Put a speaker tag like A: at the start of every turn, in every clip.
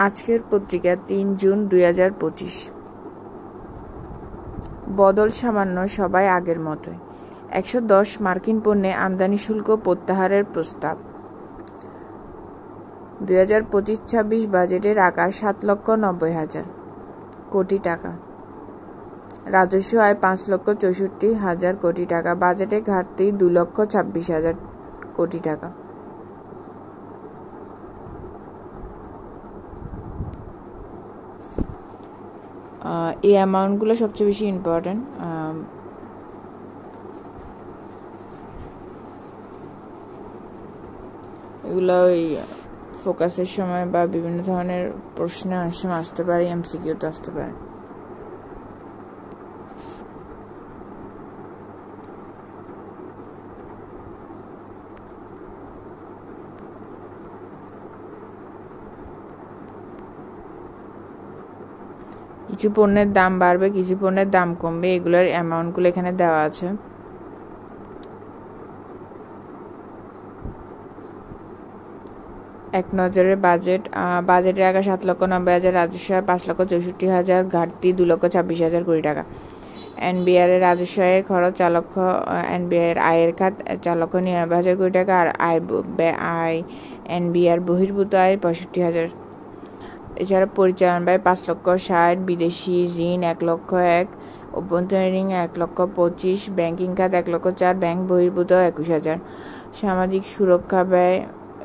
A: আজকের পত্রিকা ৩ জুন ২০২৫। বদল সামান্য, সবাই আগের মতোই। ১১০ মার্কিন পণ্যে আমদানি শুল্ক প্রত্যাহারের প্রস্তাব। ২০২৫-২৬ বাজেটের আকার ৭,৯০,০০০ কোটি টাকা। রাজস্ব আয় ৫,৬৪,০০০ কোটি টাকা। বাজেটে ঘাটতি ২,২৬,০০০ কোটি টাকা। এই অ্যামাউন্টগুলো সবচেয়ে বেশি ইম্পর্টেন্ট। এগুলো ওই ফোকাসের সময় বা বিভিন্ন ধরনের প্রশ্নে অনেক সময় আসতে পারে, এমসিকিউতে আসতে পারে। কিছু পণ্যের দাম বাড়বে, কিছু পণ্যের দাম কমবে, এগুলোর অ্যামাউন্টগুলো এখানে দেওয়া আছে। এক নজরে বাজেটের আগে ৭,৯০,০০০, রাজস্ব আয় ৫,৬৪,০০০, ঘাটতি ২,২৬,০০০ কোটি টাকা। এনবিআর এর রাজস্ব আয়ের খরচ ৪ লক্ষ, এনবিআর আয়ের খাত ৪,৯৯,০০০ কোটি টাকা, আর এনবিআর বহির্ভূত আয় ৬৫,০০০। এছাড়া পরিচালন ব্যয় ৫,৬০,০০০, বিদেশি ঋণ ১,০০,০০০, অভ্যন্তরীণ ঋণ ১,২৫,০০০, ব্যাংকিং খাত ১,০০,০০০, ব্যাংক বহির্ভূত ২১,০০০। সামাজিক সুরক্ষা ব্যয়,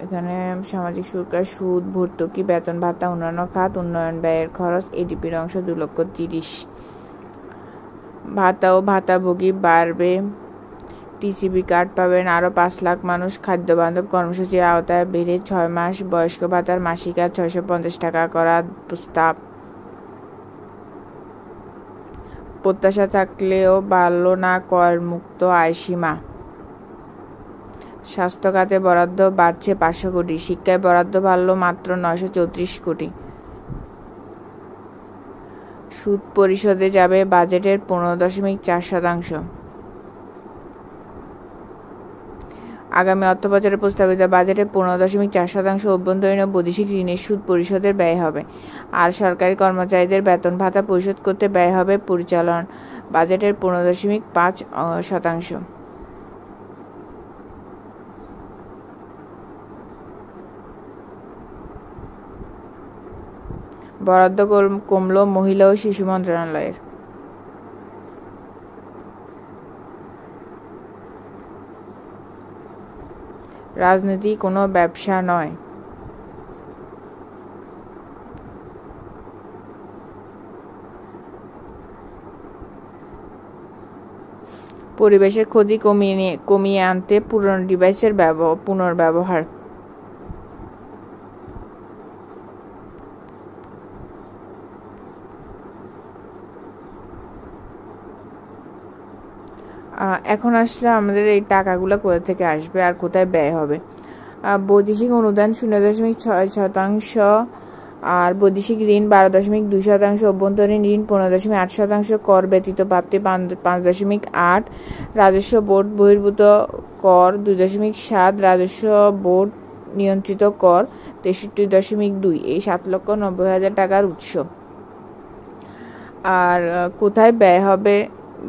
A: এখানে সামাজিক সুরক্ষা, সুদ, ভর্তুকি, বেতন ভাতা, অন্যান্য খাত উন্নয়ন ব্যয়ের খরচ, এডিপির অংশ ২,৩০,০০০। ভাতা ও ভাতাভোগী বাড়বে, টিসিবি কার্ড পাবেন আরও ৫ লাখ মানুষ। খাদ্য বান্ধব কর্মসূচির আওতায় বেড়ে ৬ মাস। বয়স্ক ভাতার মাসিক আয় ৬৫০ টাকা করার প্রস্তাব। প্রত্যাশা থাকলেও বাড়ল না করমুক্ত আয়সীমা। স্বাস্থ্য খাতে বরাদ্দ বাড়ছে ৫০০ কোটি, শিক্ষায় বরাদ্দ বাড়ল মাত্র ৯৩৪ কোটি। সুদ পরিশোধে যাবে বাজেটের ১৫.৪%। আগামী অর্থবছরে প্রস্তাবিত বাজেটে ১৫.৪% অভ্যন্তরীণ ও বৈদেশিক ঋণের সুদ পরিশোধের ব্যয় হবে। আর সরকারি কর্মচারীদের বেতন ভাতা পরিশোধ করতে ব্যয় হবে পরিচালন বাজেটের ১৫.৫%। বরাদ্দ কমল মহিলা ও শিশু মন্ত্রণালয়ের। রাজনীতি কোনো ব্যবসা নয়। পরিবেশের ক্ষতি কমিয়ে আনতে পুরনো ডিভাইসের পুনর্ব্যবহার। এখন আসলে আমাদের এই টাকাগুলো কোথা থেকে আসবে আর কোথায় ব্যয় হবে? বৈদেশিক অনুদান 0.6%, আর বৈদেশিক ঋণ 12.2%, অভ্যন্তরীণ ঋণ 15.8%, কর ব্যতীত প্রাপ্তি 5.8%, রাজস্ব বোর্ড বহির্ভূত কর 2.7%, রাজস্ব বোর্ড নিয়ন্ত্রিত কর 63.2%। এই 7,90,০০০ টাকার উৎস। আর কোথায় ব্যয় হবে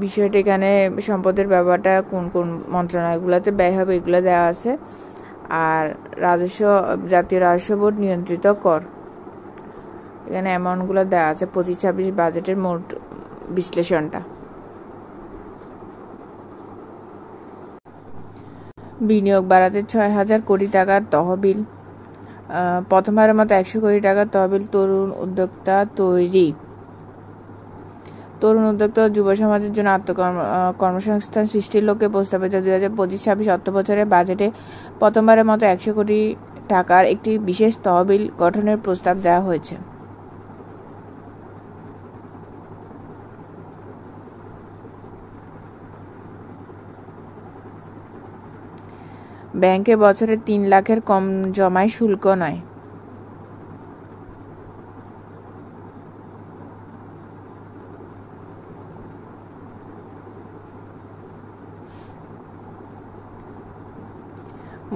A: বিষয়টা, এখানে সম্পদের ব্যবহারটা কোন কোন মন্ত্রণালয়গুলোতে ব্যয় হবে এগুলো দেওয়া আছে। আর জাতীয় রাজস্ব বোর্ড নিয়ন্ত্রিত কর, এখানে অ্যামাউন্টগুলো দেওয়া আছে। 25-26 বাজেটের মোট বিশ্লেষণটা। বিনিয়োগ বাড়াতে 6,000 কোটি টাকার তহবিল। প্রথমবারের মতো 100 কোটি টাকার তহবিল তরুণ উদ্যোক্তা তৈরি। তরুণ উদ্যোক্তা ও যুব সমাজের জন্য কর্মসংস্থান সৃষ্টির লক্ষ্যে প্রস্তাবিত 2025-26 অর্থবছরের বাজেটে প্রথমবারের মতো 100 কোটি টাকার একটি বিশেষ তহবিল গঠনের প্রস্তাব দেওয়া হয়েছে। ব্যাংকে বছরে 3 লাখের কম জমায় শুল্ক নয়।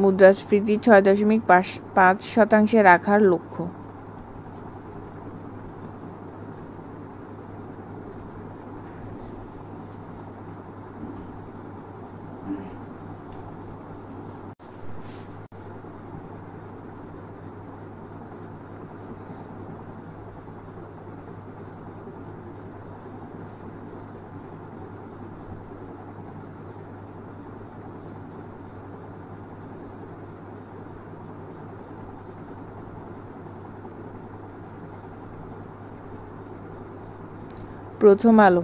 A: মুদ্রাস্ফীতি 6.5% রাখার লক্ষ্য। প্রথম আলো।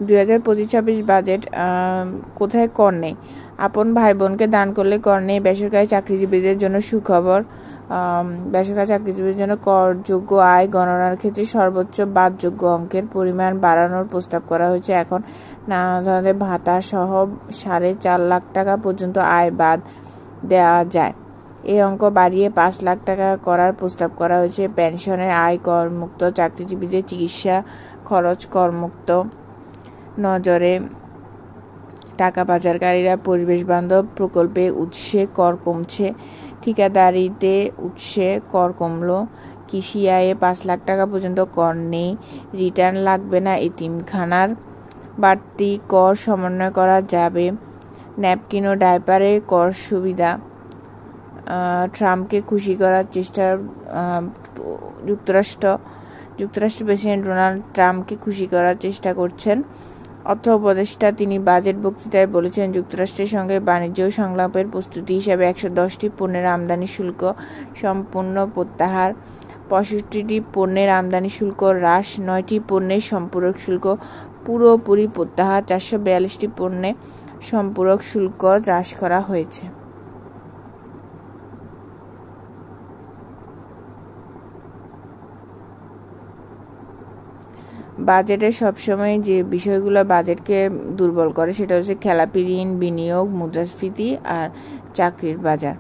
A: 2025-26 বাজেট কোথায় কর নেই? আপন ভাই বোনকে দান করলে কর নেই। বেসরকারি চাকরিজীবীদের জন্য সুখবর। বেসরকারি চাকরিজীবীদের জন্য করযোগ্য আয় গণনার ক্ষেত্রে সর্বোচ্চ বাদযোগ্য অঙ্কের পরিমাণ বাড়ানোর প্রস্তাব করা হয়েছে। এখন নানা ধরনের ভাতা সহ 4.5 লাখ টাকা পর্যন্ত আয় বাদ দেওয়া যায়। এই অঙ্ক বাড়িয়ে 5 লাখ টাকা করার প্রস্তাব করা হয়েছে। পেনশনের আয় করমুক্ত, চাকরিজীবীদের চিকিৎসা খরচ করমুক্ত। নজরে টাকা পাচারকারীরা। পরিবেশ বান্ধব প্রকল্পে উৎসে কর কমছে। ঠিকাদারিতে উৎসে কর কমলো। কৃষি আয়ে 5 লাখ টাকা পর্যন্ত কর নেই। রিটার্ন লাগবে না এতিমখানার। বাড়তি কর সমন্বয় করা যাবে। ন্যাপকিন ও ডায়পারে কর সুবিধা। ট্রাম্পকে খুশি করার চেষ্টা। যুক্তরাষ্ট্রের প্রেসিডেন্ট ডোনাল্ড ট্রাম্পকে খুশি করার চেষ্টা করছেন অর্থ উপদেষ্টা। তিনি বাজেট বক্তৃতায় বলেছেন, যুক্তরাষ্ট্রের সঙ্গে বাণিজ্য সংলাপের প্রস্তুতি হিসাবে 110টি পণ্যের আমদানি শুল্ক সম্পূর্ণ প্রত্যাহার, 65টি পণ্যের আমদানি শুল্ক হ্রাস, 9টি পণ্যের সম্পূরক শুল্ক পুরোপুরি প্রত্যাহার, 442টি পণ্যে সম্পূরক শুল্ক হ্রাস করা হয়েছে। বাজেটে সবসময় যে বিষয়গুলো বাজেটকে দুর্বল করে সেটা হচ্ছে খেলাপি ঋণ, বিনিয়োগ, মুদ্রাস্ফীতি আর চাকরির বাজার।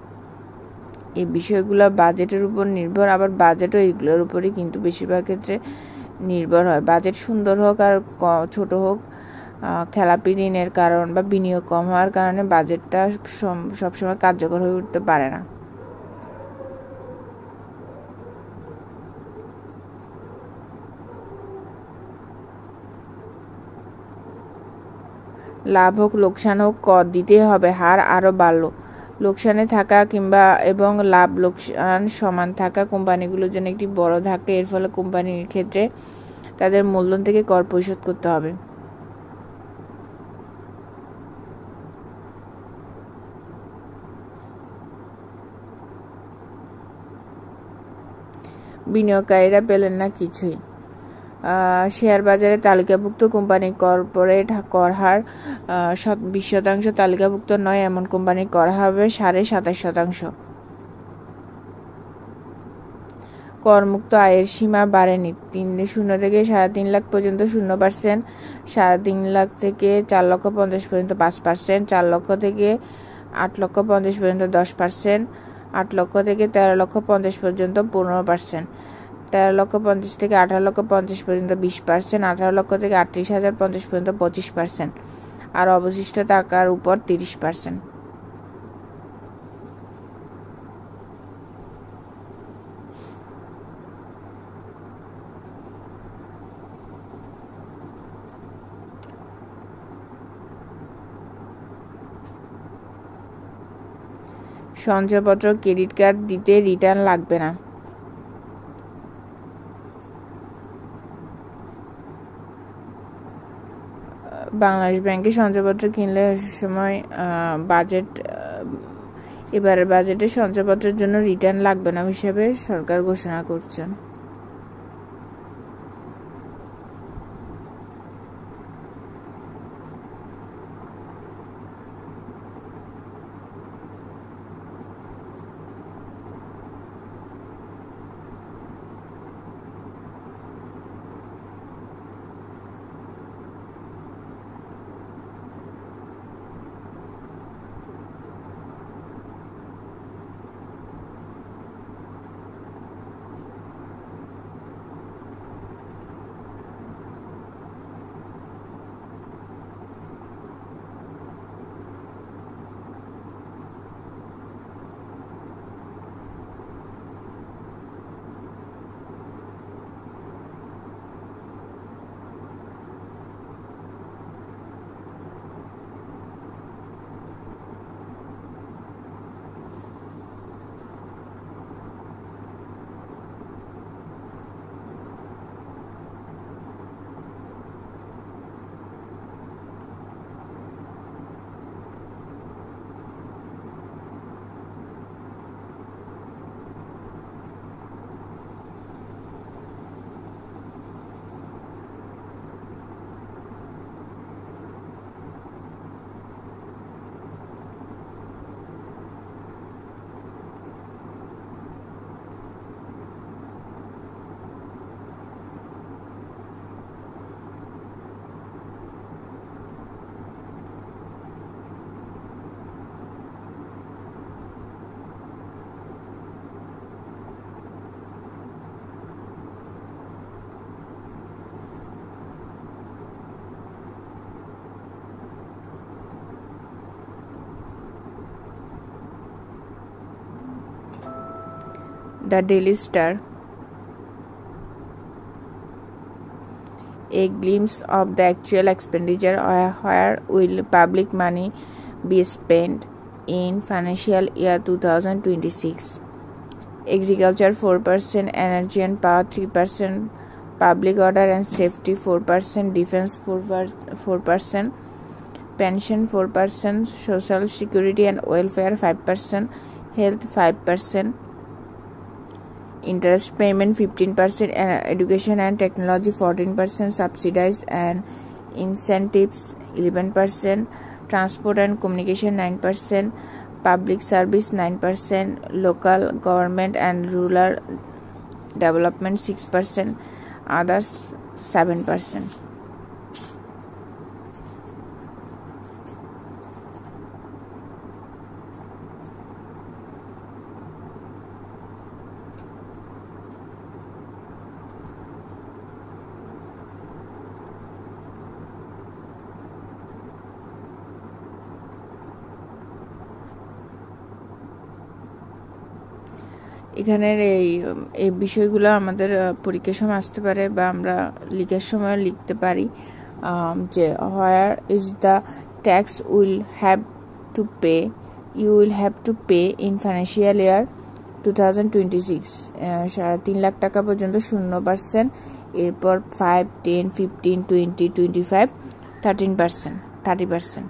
A: এই বিষয়গুলো বাজেটের উপর নির্ভর, আবার বাজেটও এইগুলোর উপরই কিন্তু বেশিরভাগ ক্ষেত্রে নির্ভর হয়। বাজেট সুন্দর হোক আর ছোট হোক, খেলাপি ঋণের কারণ বা বিনিয়োগ কম হওয়ার কারণে বাজেটটা সবসময় কার্যকর হয়ে উঠতে পারে না। লাভ হোক লোকসান হোক কর দিতে হবে। হার আরও বাড়ল। লোকসানে থাকা কিংবা এবং লাভ লোকসান সমান থাকা কোম্পানিগুলোর জন্য একটি বড় ধাক্কা। এর ফলে কোম্পানির ক্ষেত্রে তাদের মূলধন থেকে কর পরিশোধ করতে হবে। বিনিয়োগকারীরা পেলেন না কিছুই। শেয়ার বাজারে তালিকাভুক্ত কোম্পানির কর্পোরেট কর হার 20%, তালিকাভুক্ত নয় এমন কোম্পানির কর হবে 27.5%। করমুক্ত আয়ের সীমা বাড়েনি। 0 থেকে 3.5 লাখ পর্যন্ত 0%, 3.5 লাখ থেকে 4,50,000 পর্যন্ত 5%, 4 লক্ষ থেকে 8,50,000 পর্যন্ত 10%, 8 লক্ষ থেকে 13,50,000 পর্যন্ত 15%, 13,50,000 থেকে 18,50,000 পর্যন্ত 20%, 18 লক্ষ থেকে 38,050 পর্যন্ত 25%, আর অবশিষ্ট টাকার উপর 30%। সঞ্চয়পত্র, ক্রেডিট কার্ড দিতে রিটার্ন লাগবে না। বাংলাদেশ ব্যাংকে সঞ্চয়পত্র কিনলে সময় এবারের বাজেটে সঞ্চয়পত্রের জন্য রিটার্ন লাগবে না হিসেবে সরকার ঘোষণা করছেন। The Daily Star. A glimpse of the actual expenditure. Where will public money be spent in financial year 2026? Agriculture 4%, energy and power 3%, public order and safety 4%, defense 4%, pension 4%, social security and welfare 5%, health 5%, interest payment 15%, and education and technology 14%, subsidies and incentives 11%, transport and communication 9%, public service 9%, local government and rural development 6%, others 7%. এখানের এই বিষয়গুলো আমাদের পরীক্ষার সময় আসতে পারে বা আমরা লিখার সময় লিখতে পারি যে where is the tax will have to pay you will have to pay in financial year 2026 3 lakh টাকা পর্যন্ত 0%, এরপর 5, 10, 15, 20, 25, 13%, 30%.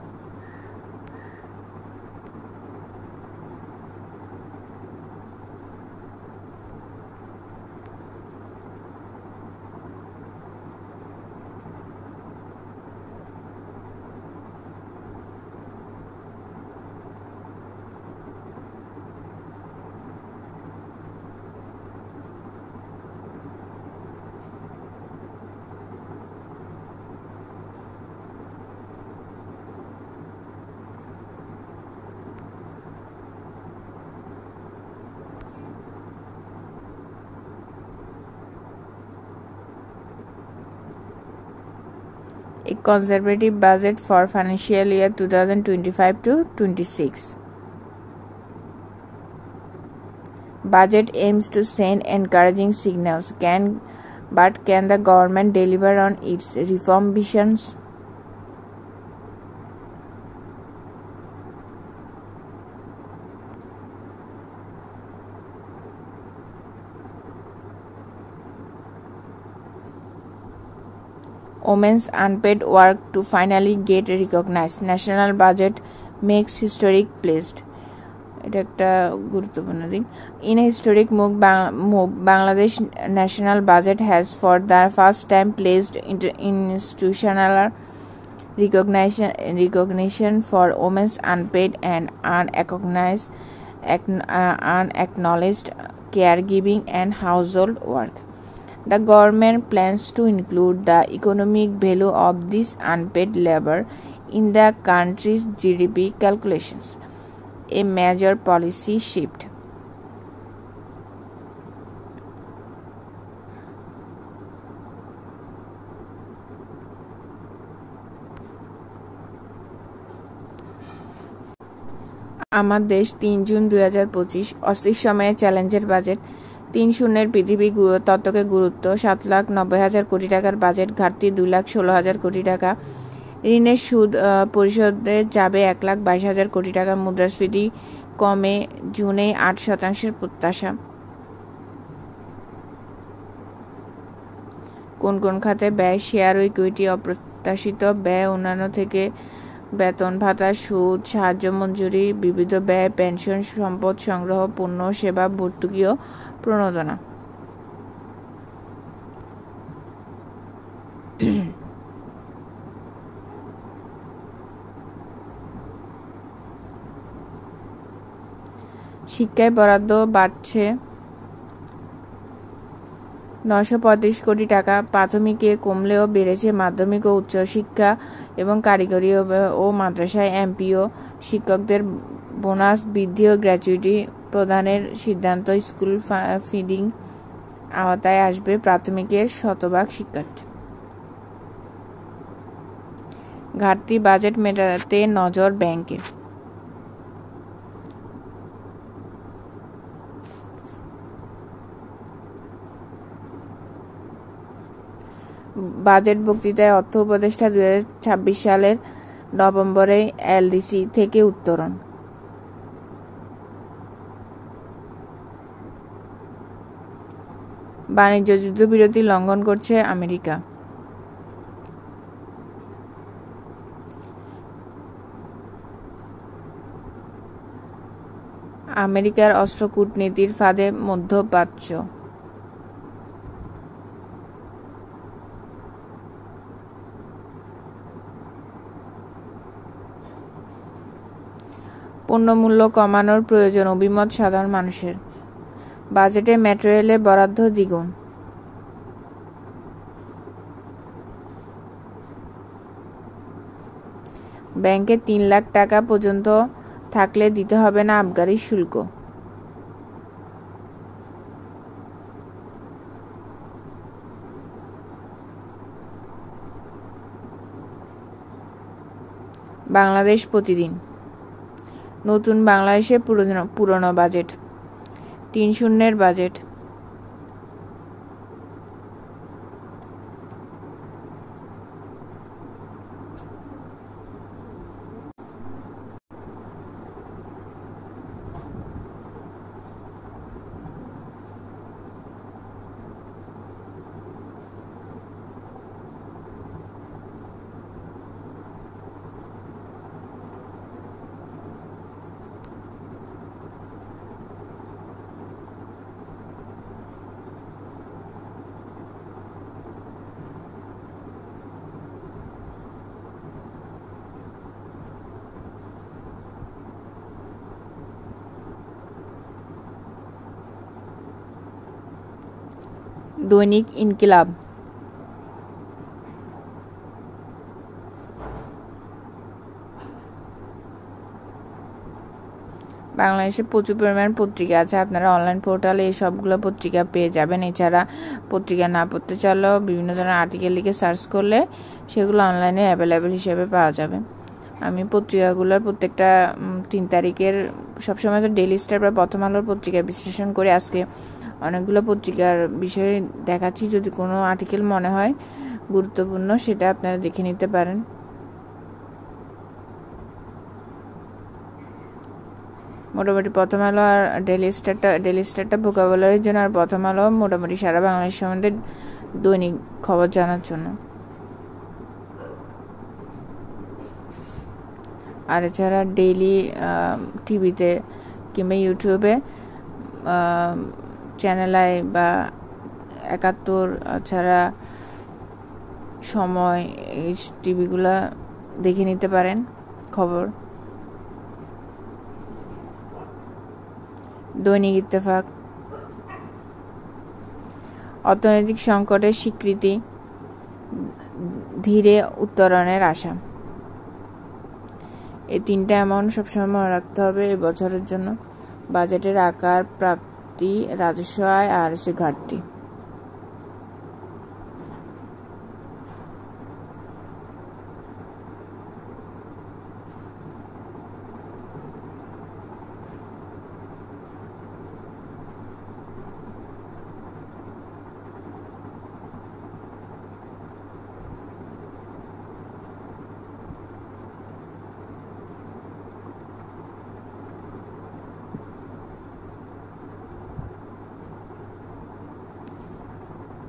A: A conservative budget for financial year 2025 to 26. Budget aims to send encouraging signals. But can the government deliver on its reform visions? Women's unpaid work to finally get recognized. National budget makes historic placed. এটা একটা গুরুত্বপূর্ণ দিক. In a historic move, Bangladesh national budget has for the first time placed institutional recognition for women's unpaid and unacknowledged caregiving and household work. The government plans to include the economic value of this unpaid labor in the country's GDP calculations, a major policy shift. আমার দেশ 3 June 2025. অস্থির সময়ে চ্যালেঞ্জের budget. 3 পৃথিবী তত্ত্বকে গুরুত্ব. 7,90,000 কোটি টাকার budget ঘাটতি 2,16,000 কোটি টাকা. ঋণের সুদ পরিশোধে যাবে 1,22,000 কোটি টাকা. মুদ্রাস্ফীতি কমে জুনে 8% প্রত্যাশা. কোন কোন খাতে ব্যয়? শেয়ার ও ইকুইটি. অপ্রত্যাশিত ব্যয় অন্যান্য থেকে বেতন ভাতা, সুদ, সাহায্য মঞ্জুরি, বিবিধ ব্যয়, পেনশন, সম্পদ সংগ্রহ, পণ্য সেবা, ভর্তুকি ও প্রণোদনা. শিক্ষায় বরাদ্দ বাড়ছে 935 কোটি টাকা. প্রাথমিকে কমলেও বেড়েছে মাধ্যমিক ও উচ্চশিক্ষা এবং কারিগরি ও মাদ্রাসায় এমপিও শিক্ষকদের বোনাস বৃদ্ধি ও গ্র্যাচুইটি প্রদানের সিদ্ধান্ত. স্কুল ফিডিং আওতায় আসবে প্রাথমিকের শতভাগ শিক্ষার্থী. ঘাটতি বাজেট মেটাতে নজর ব্যাংকের. বাজেট বক্তৃতায় অর্থ উপদেষ্টা 2026 সালের নভেম্বরে এলডিসি থেকে উত্তরণ। বাণিজ্য যুদ্ধবিরতি লঙ্ঘন করছে আমেরিকা। আমেরিকার অস্ত্র কূটনীতির ফাঁদে মধ্যপ্রাচ্য। পণ্যমূল্য কমানোর প্রয়োজন অভিমত সাধারণ মানুষের। বাজেটে মেট্রো রেলের বরাদ্দ দ্বিগুণ। ব্যাংকে 3 লাখ টাকা পর্যন্ত থাকলে দিতে হবে না আবগারি শুল্ক। বাংলাদেশ প্রতিদিন। নতুন বাংলাদেশে পুরনো বাজেট, 3-0 বাজেট। দৈনিক ইনকিলাব। বাংলাদেশে প্রচুর পরিমাণ পত্রিকা আছে, আপনারা অনলাইন পোর্টালে এই সবগুলো পত্রিকা পেয়ে যাবেন। এছাড়া পত্রিকা না পড়তে চাইলেও বিভিন্ন ধরনের আর্টিকেল লিখে সার্চ করলে সেগুলো অনলাইনে অ্যাভেলেবেল হিসেবে পাওয়া যাবে। আমি পত্রিকাগুলোর প্রত্যেকটা 3 তারিখের সবসময় তো ডেইলি স্টার বা প্রথম আলোর পত্রিকা বিশ্লেষণ করে আজকে অনেকগুলো পত্রিকার বিষয়ে দেখাচ্ছি। যদি কোনো আর্টিকেল মনে হয় গুরুত্বপূর্ণ সেটা আপনারা দেখে নিতে পারেন। মোটামুটি প্রথম আলো আর ডেইলি স্টারটা ভোকাবুলারির জন্য, আর প্রথম আলো মোটামুটি সারা বাংলাদেশ সম্বন্ধে দৈনিক খবর জানার জন্য। আর এছাড়া ডেইলি টিভিতে কিংবা ইউটিউবে চ্যানেল আই বা 71 ছাড়া সময় এই টিভিগুলা দেখে নিতে পারেন খবর। দৈনিক ইত্তেফাক। অর্থনৈতিক সংকটের স্বীকৃতি, ধীরে উত্তরণের আশা। এই 3টা অ্যামাউন্ট সবসময় মনে রাখতে হবে এই বছরের জন্য। বাজেটের আকার, প্রাপ্তি, রাজস্ব আয় আর ঘাটতি।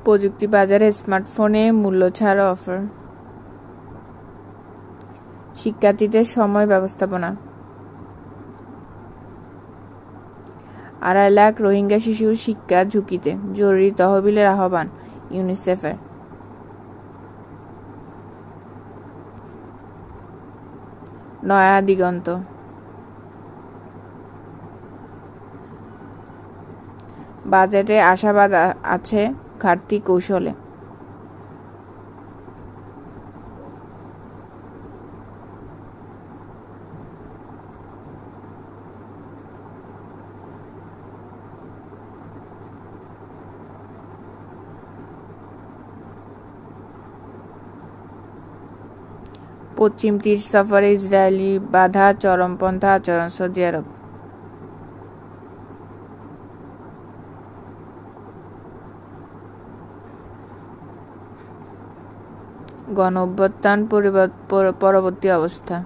A: প্রযুক্তি বাজারে স্মার্টফোনে মূল্য ছাড় অফার। শিক্ষার্থীদের সময় ব্যবস্থাপনা। 2.5 লাখ রোহিঙ্গা শিশুর শিক্ষা ঝুঁকিতে, জরুরি তহবিলের আহ্বান ইউনিসেফের। নয়া দিগন্ত। বাজেটে আশাবাদ আছে ঘাটতি কৌশলে। পশ্চিম তীর সফরে ইসরায়েলি বাধা, চরমপন্থা আচরণ সৌদি আরব। গণঅভ্যুত্থান পরবর্তী অবস্থা।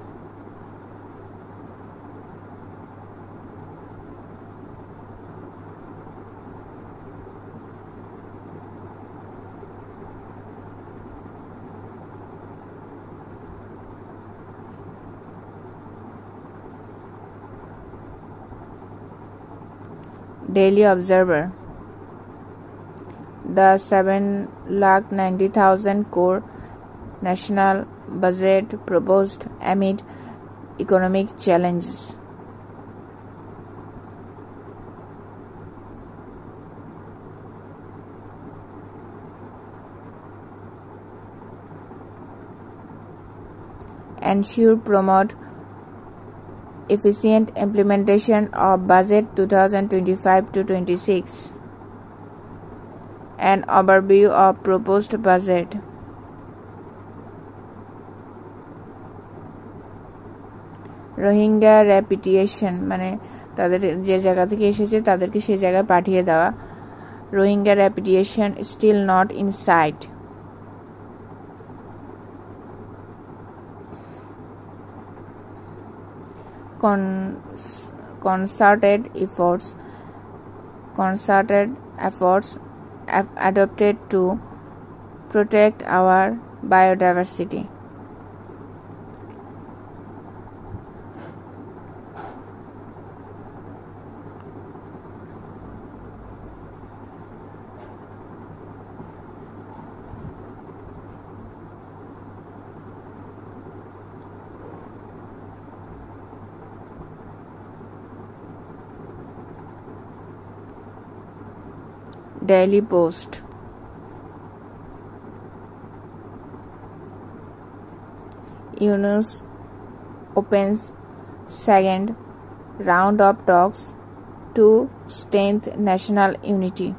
A: Daily Observer. The 7,90,000 crore national budget proposed amid economic challenges. Ensure promote efficient implementation of budget 2025 to 26. An overview of proposed budget. Rohingya রেপিটিয়েশন মানে তাদের যে জায়গা থেকে এসেছে তাদেরকে সেই জায়গায় পাঠিয়ে দেওয়া। Rohingya repatriation still not in sight. Concerted efforts adopted to protect our biodiversity. Daily Post. Yunus opens second round of talks to strengthen national unity.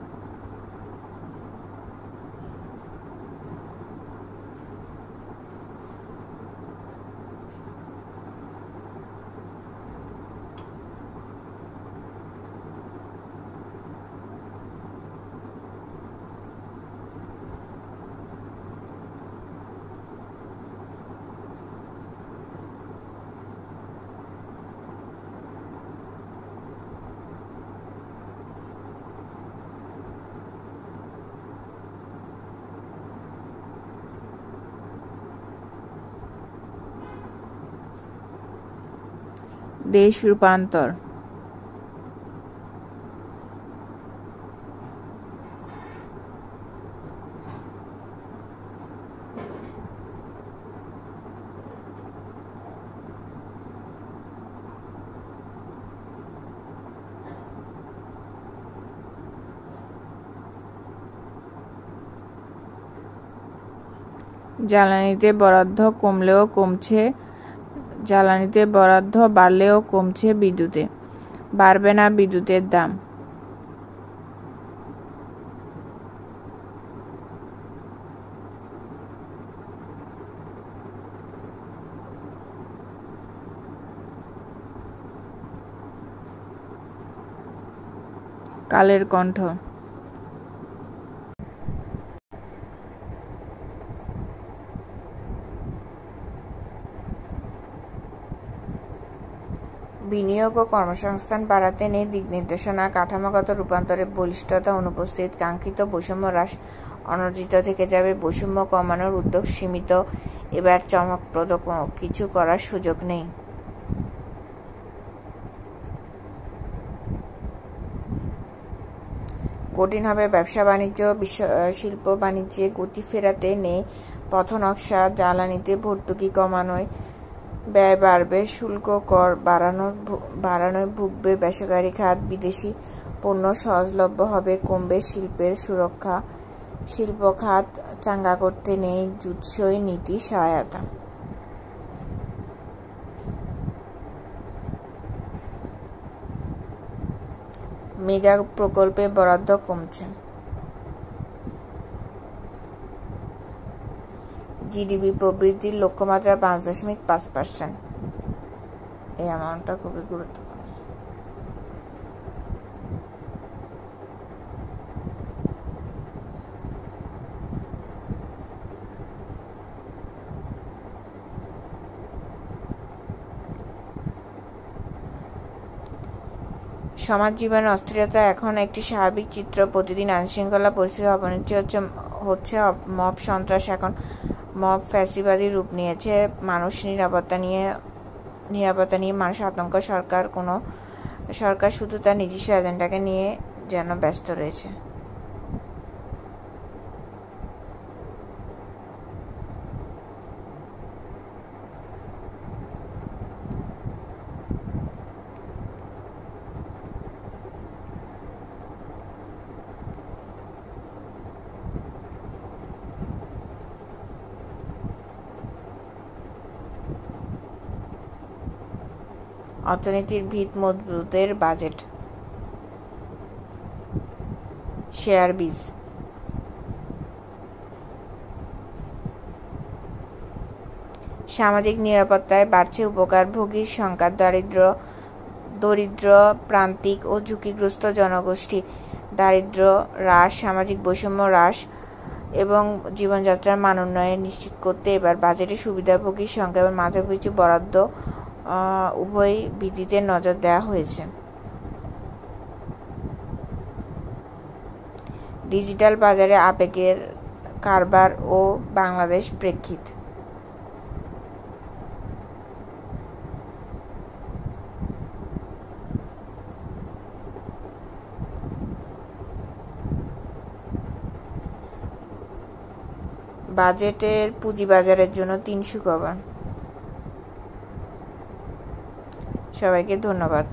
A: দেশ রূপান্তর। জ্বালানিতে বরাদ্দ বাড়লেও কমছে বিদ্যুতে, বাড়বে না বিদ্যুতের দাম। কালের কণ্ঠ। বিনিয়োগ ও কর্মসংস্থান বাড়াতে নেই দিক নির্দেশনা, কাঠামোগত রূপান্তরে বলিষ্ঠতা অনুপস্থিত, কাঙ্ক্ষিত বৈষম্য হ্রাস অনর্জিত থেকে যাবে, বৈষম্য কমানোর উদ্যোগ সীমিত, এবার চমকপ্রদ কিছু করার সুযোগ নেই। কঠিন হবে ব্যবসা বাণিজ্য, শিল্প বাণিজ্যে গতি ফেরাতে নেই পথনকশা, জ্বালানিতে ভর্তুকি কমানোয় ব্যয় বাড়বে, শুল্ক কর বাড়ানোয় ভুগবে বেসরকারি খাত, বিদেশি পণ্য সহজলভ্য হবে, কমবে শিল্পের সুরক্ষা, শিল্প খাত চাঙ্গা করতে নেই জুৎসই নীতি সহায়তা। মেগা প্রকল্পে বরাদ্দ কমছে। জিডিপি প্রবৃদ্ধির লক্ষ্যমাত্রা 5.5%। এই অ্যামাউন্টটা খুবই গুরুত্বপূর্ণ। সমাজ জীবনের অস্থিরতা এখন একটি স্বাভাবিক চিত্র। প্রতিদিন আইনশৃঙ্খলা পরিস্থিতির অবনতি হচ্ছে। মব সন্ত্রাস এখন মব ফ্যাসিবাদী রূপ নিয়েছে। নিরাপত্তা নিয়ে মানুষ আতঙ্ক। সরকার শুধু তার নিজস্ব এজেন্ডাকে নিয়ে যেন ব্যস্ত রয়েছে। অর্থনীতির ভিত মজবুতের বাজেট। শেয়ার বীজ। সামাজিক নিরাপত্তায় বাড়ছে উপকারভোগীর সংখ্যা। দরিদ্র প্রান্তিক ও ঝুঁকিগ্রস্ত জনগোষ্ঠী দারিদ্র্য হ্রাস, সামাজিক বৈষম্য হ্রাস এবং জীবনযাত্রার মান উন্নয়ন নিশ্চিত করতে এবার বাজেটে সুবিধাভোগীর সংখ্যা এবং মাথাপিছু বরাদ্দ উভয় ভিত্তিতে নজর দেওয়া হয়েছে। ডিজিটাল বাজারে আবেগের কারবার ও বাংলাদেশ প্রেক্ষিত। বাজেটের পুঁজিবাজারের জন্য ৩ সুখবর। সবাইকে ধন্যবাদ।